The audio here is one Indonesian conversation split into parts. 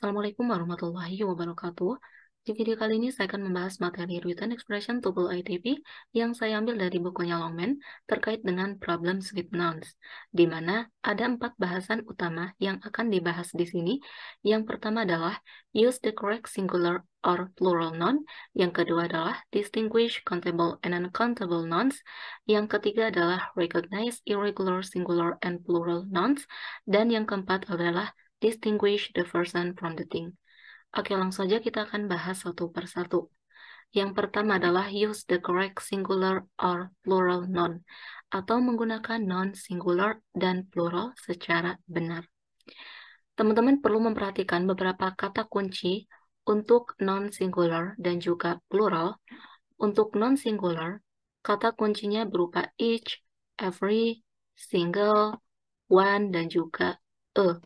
Assalamualaikum warahmatullahi wabarakatuh. Di video kali ini saya akan membahas materi Written Expression Tuple ITP yang saya ambil dari bukunya Longman terkait dengan Problems with Nouns, di mana ada 4 bahasan utama yang akan dibahas di sini. Yang pertama adalah use the correct singular or plural noun. Yang kedua adalah distinguish countable and uncountable nouns. Yang ketiga adalah recognize irregular singular and plural nouns. Dan yang keempat adalah distinguish the person from the thing. Oke, langsung saja kita akan bahas satu persatu. Yang pertama adalah use the correct singular or plural noun, atau menggunakan noun singular dan plural secara benar. Teman-teman perlu memperhatikan beberapa kata kunci untuk noun singular dan juga plural. Untuk noun singular, kata kuncinya berupa each, every, single, one, dan juga a.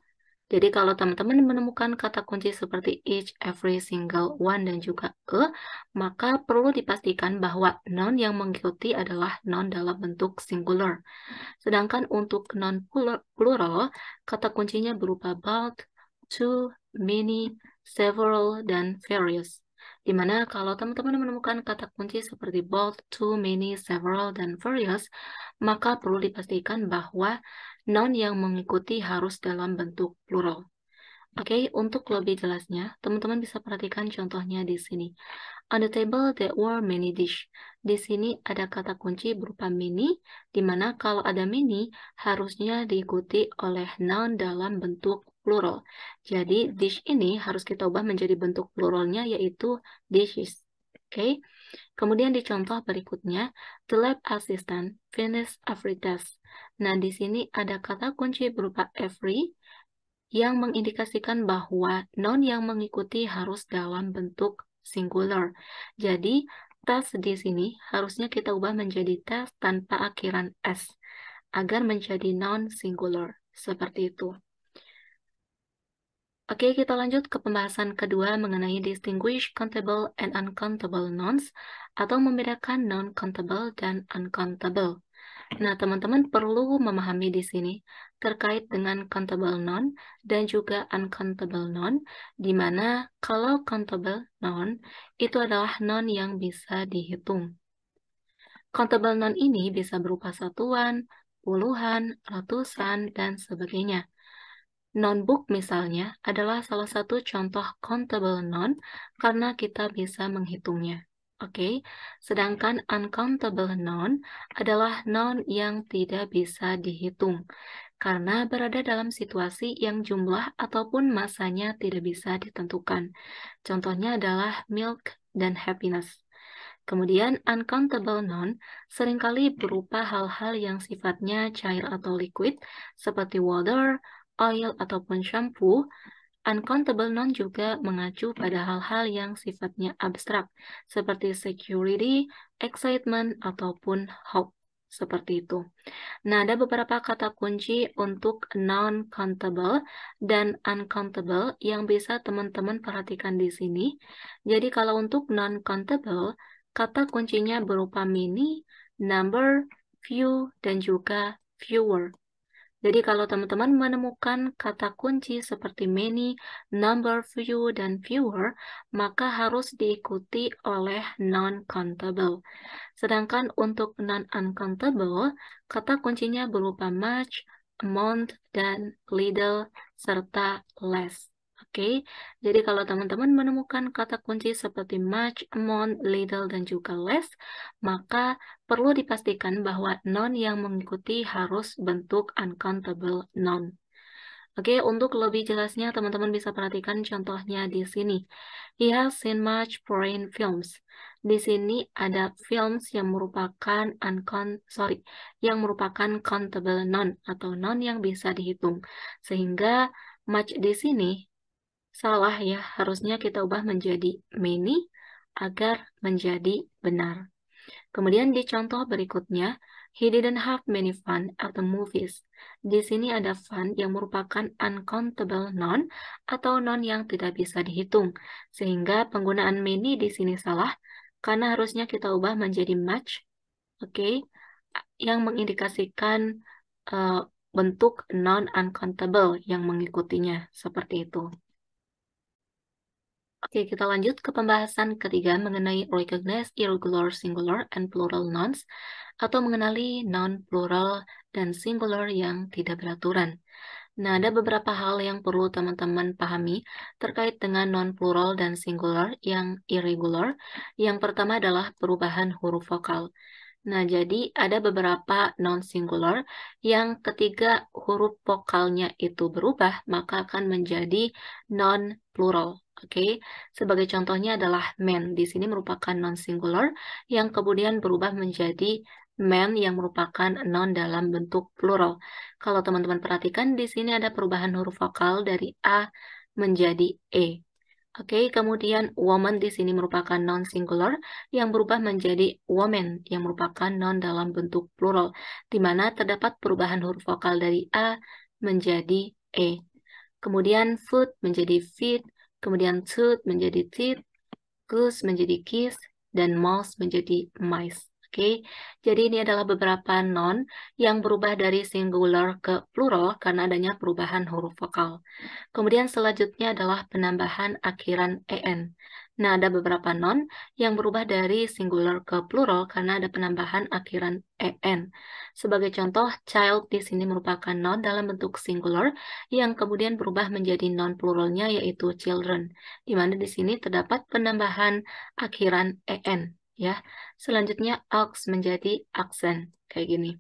Jadi kalau teman-teman menemukan kata kunci seperti each, every, single, one, dan juga a, maka perlu dipastikan bahwa noun yang mengikuti adalah noun dalam bentuk singular. Sedangkan untuk noun plural, kata kuncinya berupa both, two, many, several, dan various. Dimana kalau teman-teman menemukan kata kunci seperti both, too, many, several, dan various, maka perlu dipastikan bahwa noun yang mengikuti harus dalam bentuk plural. Oke, untuk lebih jelasnya, teman-teman bisa perhatikan contohnya di sini. On the table there were many dish. Di sini ada kata kunci berupa many, di mana kalau ada many harusnya diikuti oleh noun dalam bentuk plural. Jadi dish ini harus kita ubah menjadi bentuk pluralnya yaitu dishes. Oke. Kemudian di contoh berikutnya, the lab assistant finished every task. Nah, di sini ada kata kunci berupa every yang mengindikasikan bahwa noun yang mengikuti harus dalam bentuk singular. Jadi, task di sini harusnya kita ubah menjadi task tanpa akhiran s, agar menjadi noun singular. Seperti itu. Oke, kita lanjut ke pembahasan kedua mengenai distinguish countable and uncountable nouns, atau membedakan non-countable dan uncountable. Nah, teman-teman perlu memahami di sini terkait dengan countable noun dan juga uncountable noun, di mana kalau countable noun itu adalah noun yang bisa dihitung. Countable noun ini bisa berupa satuan, puluhan, ratusan, dan sebagainya. Notebook misalnya adalah salah satu contoh countable noun karena kita bisa menghitungnya. Oke, sedangkan uncountable noun adalah noun yang tidak bisa dihitung karena berada dalam situasi yang jumlah ataupun masanya tidak bisa ditentukan. Contohnya adalah milk dan happiness. Kemudian uncountable noun seringkali berupa hal-hal yang sifatnya cair atau liquid seperti water, oil, ataupun shampoo. Uncountable noun juga mengacu pada hal-hal yang sifatnya abstrak, seperti security, excitement, ataupun hope. Seperti itu. Nah, ada beberapa kata kunci untuk non-countable dan uncountable yang bisa teman-teman perhatikan di sini. Jadi, kalau untuk non-countable, kata kuncinya berupa many, number, few, dan juga fewer. Jadi kalau teman-teman menemukan kata kunci seperti many, number, few, dan fewer, maka harus diikuti oleh non-countable. Sedangkan untuk non-uncountable, kata kuncinya berupa much, amount, dan little, serta less. Oke, jadi kalau teman-teman menemukan kata kunci seperti much, amount, little, dan juga less, maka perlu dipastikan bahwa noun yang mengikuti harus bentuk uncountable noun. Oke, untuk lebih jelasnya teman-teman bisa perhatikan contohnya di sini. He has seen much foreign films. Di sini ada films yang merupakan yang merupakan countable noun atau noun yang bisa dihitung. Sehingga much di sini salah ya, harusnya kita ubah menjadi many agar menjadi benar. Kemudian di contoh berikutnya, he didn't have many fun at the movies. Di sini ada fun yang merupakan uncountable noun atau noun yang tidak bisa dihitung. Sehingga penggunaan many di sini salah karena harusnya kita ubah menjadi much, oke, yang mengindikasikan bentuk non uncountable yang mengikutinya seperti itu. Oke, kita lanjut ke pembahasan ketiga mengenai recognize irregular singular and plural nouns atau mengenali non-plural dan singular yang tidak beraturan. Nah, ada beberapa hal yang perlu teman-teman pahami terkait dengan non-plural dan singular yang irregular. Yang pertama adalah perubahan huruf vokal. Nah, jadi ada beberapa non-singular yang ketika huruf vokalnya itu berubah, maka akan menjadi non-plural. Oke, sebagai contohnya adalah man. Di sini merupakan non-singular yang kemudian berubah menjadi man yang merupakan non dalam bentuk plural. Kalau teman-teman perhatikan, di sini ada perubahan huruf vokal dari A menjadi E. Oke, kemudian woman di sini merupakan non-singular yang berubah menjadi woman yang merupakan non dalam bentuk plural, di mana terdapat perubahan huruf vokal dari A menjadi E. Kemudian food menjadi feed, kemudian tooth menjadi teeth, goose menjadi kiss, dan mouse menjadi mice. Oke, jadi ini adalah beberapa non yang berubah dari singular ke plural karena adanya perubahan huruf vokal. Kemudian selanjutnya adalah penambahan akhiran en. Nah, ada beberapa non yang berubah dari singular ke plural karena ada penambahan akhiran en. Sebagai contoh, child di sini merupakan non dalam bentuk singular yang kemudian berubah menjadi non pluralnya yaitu children, di mana di sini terdapat penambahan akhiran en. Ya, selanjutnya ox menjadi accent kayak gini.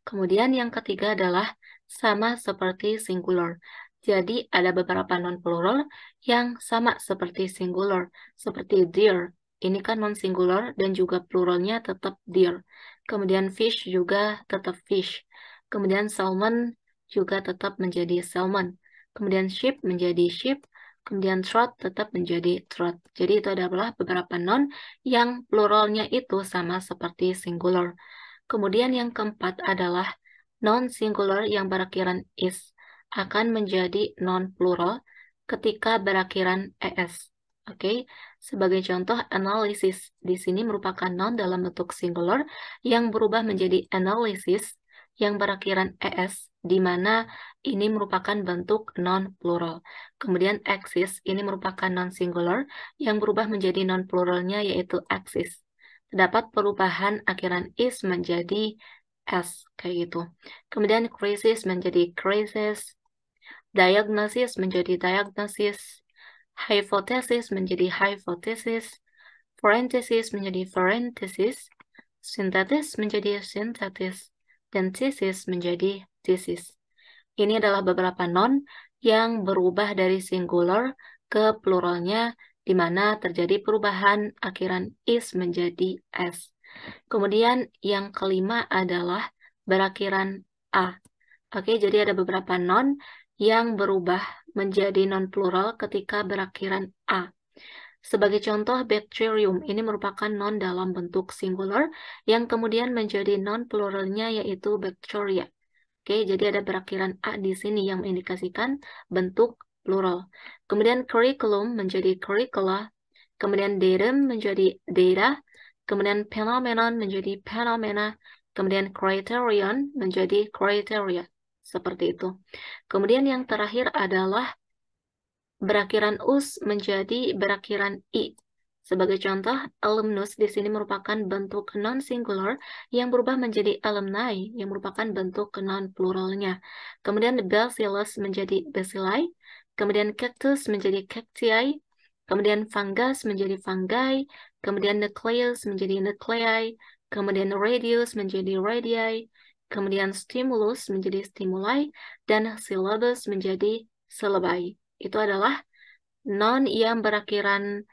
Kemudian yang ketiga adalah sama seperti singular. Jadi ada beberapa non-plural yang sama seperti singular, seperti deer. Ini kan non-singular dan juga pluralnya tetap deer. Kemudian fish juga tetap fish. Kemudian salmon juga tetap menjadi salmon. Kemudian sheep menjadi sheep. Kemudian trout tetap menjadi trout. Jadi itu adalah beberapa non yang pluralnya itu sama seperti singular. Kemudian yang keempat adalah non-singular yang berakhiran is akan menjadi non-plural ketika berakhiran es. Oke, sebagai contoh analysis di sini merupakan non dalam bentuk singular yang berubah menjadi analysis yang berakhiran es, di mana ini merupakan bentuk non-plural. Kemudian axis ini merupakan non-singular yang berubah menjadi non-pluralnya yaitu axis. Terdapat perubahan akhiran is menjadi S, kayak gitu. Kemudian crisis menjadi crisis, diagnosis menjadi diagnosis, hypothesis menjadi hypothesis, parenthesis menjadi parenthesis, synthesis menjadi synthesis, dan thesis menjadi thesis. Ini adalah beberapa non yang berubah dari singular ke pluralnya, di mana terjadi perubahan akhiran is menjadi S. Kemudian yang kelima adalah berakhiran A. Oke, jadi ada beberapa non yang berubah menjadi non-plural ketika berakhiran A. Sebagai contoh, bacterium ini merupakan non dalam bentuk singular yang kemudian menjadi non-pluralnya yaitu bacteria. Oke, jadi ada berakhiran A di sini yang mengindikasikan bentuk plural. Kemudian curriculum menjadi curricula, kemudian datum menjadi data, kemudian phenomenon menjadi phenomena, kemudian criterion menjadi criteria. Seperti itu. Kemudian yang terakhir adalah berakhiran us menjadi berakhiran i. Sebagai contoh, alumnus di sini merupakan bentuk non-singular yang berubah menjadi alumni yang merupakan bentuk non-pluralnya. Kemudian bacillus menjadi bacilli, kemudian cactus menjadi cacti, kemudian fungus menjadi fungi, kemudian nucleus menjadi nuclei, kemudian radius menjadi radii, kemudian stimulus menjadi stimuli, dan syllabus menjadi syllabi. Itu adalah non yang berakhiran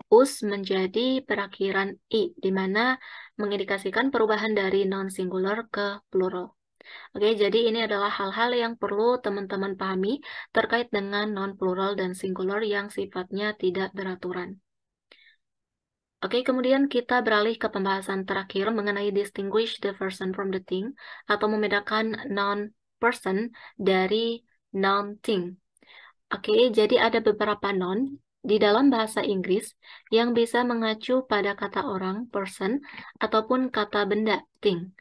us menjadi berakhiran i, di mana mengindikasikan perubahan dari non-singular ke plural. Oke, jadi ini adalah hal-hal yang perlu teman-teman pahami terkait dengan non-plural dan singular yang sifatnya tidak beraturan. Oke, kemudian kita beralih ke pembahasan terakhir mengenai distinguish the person from the thing atau membedakan non-person dari non-thing. Oke, jadi ada beberapa non di dalam bahasa Inggris yang bisa mengacu pada kata orang, person, ataupun kata benda, thing.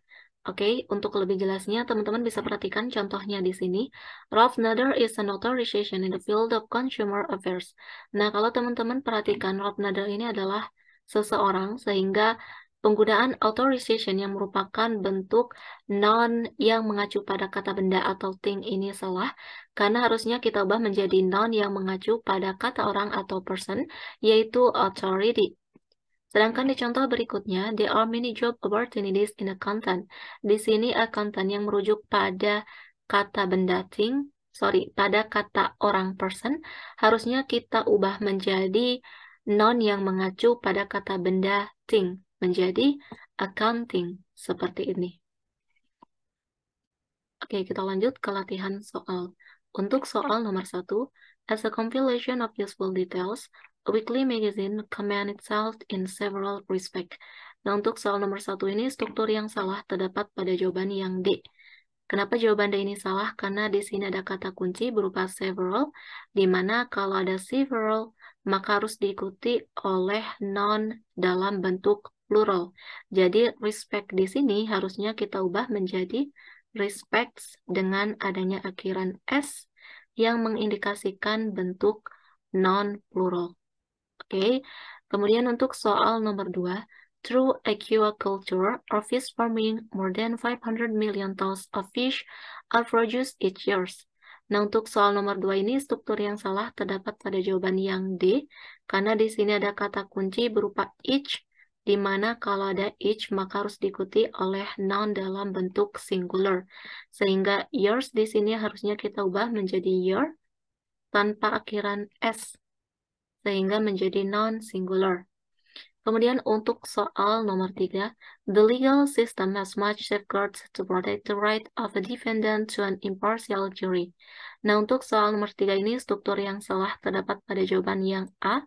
Oke, untuk lebih jelasnya, teman-teman bisa perhatikan contohnya di sini. Ralph Nader is an authorization in the field of consumer affairs. Nah, kalau teman-teman perhatikan, Ralph Nader ini adalah seseorang, sehingga penggunaan authorization yang merupakan bentuk noun yang mengacu pada kata benda atau thing ini salah, karena harusnya kita ubah menjadi noun yang mengacu pada kata orang atau person, yaitu authority. Sedangkan di contoh berikutnya, there are many job opportunities in accountant. Di sini accountant yang merujuk pada kata benda thing, pada kata orang person, harusnya kita ubah menjadi noun yang mengacu pada kata benda thing, menjadi accounting, seperti ini. Oke, kita lanjut ke latihan soal. Untuk soal nomor 1, as a compilation of useful details, a weekly magazine commend itself in several respects. Nah, untuk soal nomor 1 ini, struktur yang salah terdapat pada jawaban yang D. Kenapa jawaban D ini salah? Karena di sini ada kata kunci berupa several, di mana kalau ada several, maka harus diikuti oleh noun dalam bentuk plural. Jadi, respect di sini harusnya kita ubah menjadi respects dengan adanya akhiran S yang mengindikasikan bentuk non-plural. Oke, kemudian untuk soal nomor 2, through aquaculture or fish farming, more than 500 million tons of fish are produced each year. Nah, untuk soal nomor 2 ini struktur yang salah terdapat pada jawaban yang D, karena di sini ada kata kunci berupa each, di mana kalau ada each maka harus diikuti oleh noun dalam bentuk singular. Sehingga years di sini harusnya kita ubah menjadi year tanpa akhiran S, sehingga menjadi noun singular. Kemudian untuk soal nomor 3, the legal system has much safeguards to protect the right of a defendant to an impartial jury. Nah, untuk soal nomor 3 ini struktur yang salah terdapat pada jawaban yang A,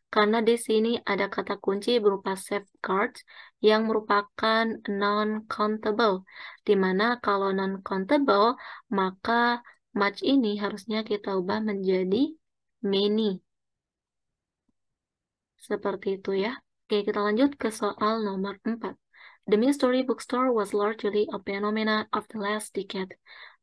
karena di sini ada kata kunci berupa safeguards yang merupakan non-countable, di mana kalau non-countable, maka much ini harusnya kita ubah menjadi many. Seperti itu ya. Oke, kita lanjut ke soal nomor 4. The mystery bookstore was largely a phenomena of the last decade.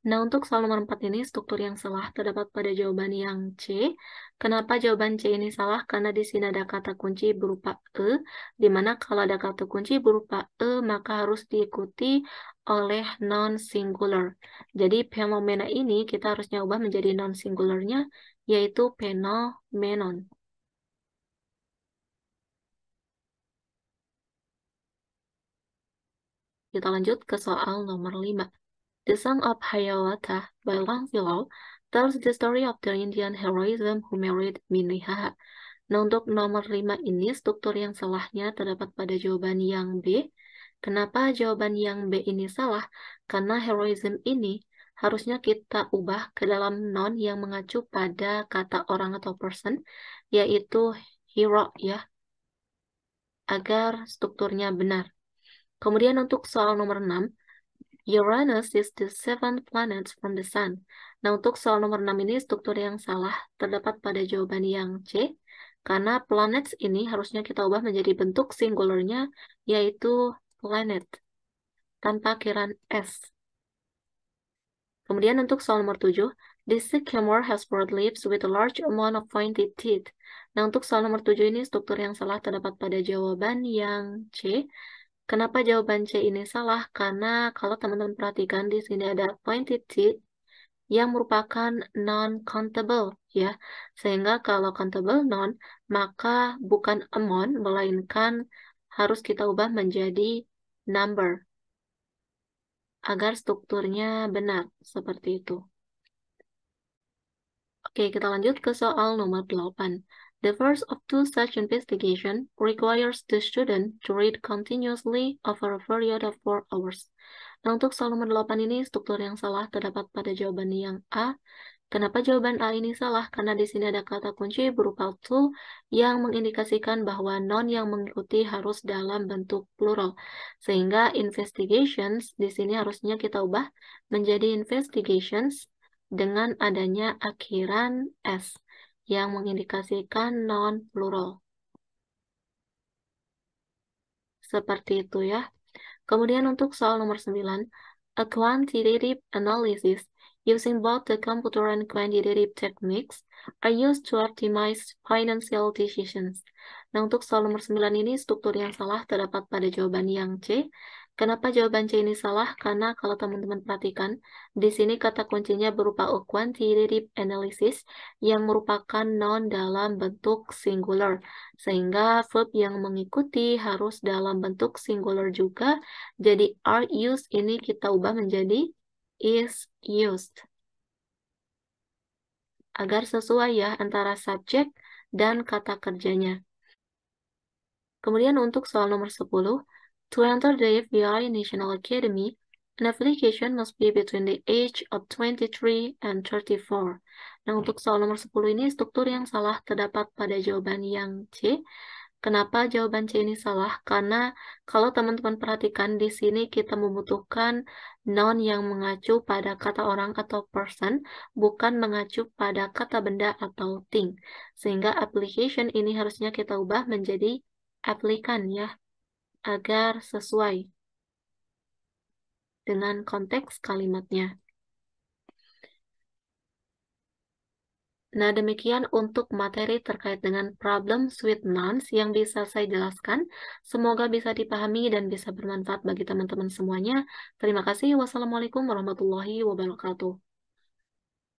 Nah, untuk soal nomor 4 ini, struktur yang salah terdapat pada jawaban yang C. Kenapa jawaban C ini salah? Karena di sini ada kata kunci berupa E, di mana kalau ada kata kunci berupa E, maka harus diikuti oleh non-singular. Jadi, fenomena ini kita harusnya ubah menjadi non-singularnya, yaitu phenomenon. Kita lanjut ke soal nomor 5. The Song of Hiawatha by Longfellow tells the story of the Indian heroism who married Minnehaha. Nah, untuk nomor 5 ini, struktur yang salahnya terdapat pada jawaban yang B. Kenapa jawaban yang B ini salah? Karena heroism ini harusnya kita ubah ke dalam noun yang mengacu pada kata orang atau person, yaitu hero ya, agar strukturnya benar. Kemudian untuk soal nomor 6, Uranus is the seventh planet from the Sun. Nah, untuk soal nomor 6 ini struktur yang salah terdapat pada jawaban yang C, karena planets ini harusnya kita ubah menjadi bentuk singularnya, yaitu planet, tanpa akhiran S. Kemudian untuk soal nomor 7, the sycamore has broad leaves with a large amount of pointed teeth. Nah, untuk soal nomor 7 ini struktur yang salah terdapat pada jawaban yang C. Kenapa jawaban C ini salah? Karena kalau teman-teman perhatikan di sini ada pointed teeth yang merupakan non-countable ya. Sehingga kalau countable non, maka bukan amount melainkan harus kita ubah menjadi number agar strukturnya benar seperti itu. Oke, kita lanjut ke soal nomor 8. The first of two such investigation requires the student to read continuously over a period of 4 hours. Nah, untuk soal nomor 8 ini, struktur yang salah terdapat pada jawaban yang A. Kenapa jawaban A ini salah? Karena di sini ada kata kunci berupa to yang mengindikasikan bahwa non yang mengikuti harus dalam bentuk plural. Sehingga investigations di sini harusnya kita ubah menjadi investigations dengan adanya akhiran S yang mengindikasikan non-plural. Seperti itu ya. Kemudian untuk soal nomor 9, a quantitative analysis using both the computer and quantitative techniques are used to optimize financial decisions. Nah, untuk soal nomor 9 ini struktur yang salah terdapat pada jawaban yang C. Kenapa jawaban C ini salah? Karena kalau teman-teman perhatikan, di sini kata kuncinya berupa a quantitative analysis yang merupakan noun dalam bentuk singular. Sehingga verb yang mengikuti harus dalam bentuk singular juga. Jadi are used ini kita ubah menjadi is used. Agar sesuai ya antara subjek dan kata kerjanya. Kemudian untuk soal nomor 10, to enter the FBI National Academy, an application must be between the age of 23 and 34. Nah, untuk soal nomor 10 ini struktur yang salah terdapat pada jawaban yang C. Kenapa jawaban C ini salah? Karena kalau teman-teman perhatikan di sini kita membutuhkan noun yang mengacu pada kata orang atau person, bukan mengacu pada kata benda atau thing. Sehingga application ini harusnya kita ubah menjadi aplikan ya, agar sesuai dengan konteks kalimatnya. Nah, demikian untuk materi terkait dengan problem with nouns yang bisa saya jelaskan. Semoga bisa dipahami dan bisa bermanfaat bagi teman-teman semuanya. Terima kasih. Wassalamualaikum warahmatullahi wabarakatuh.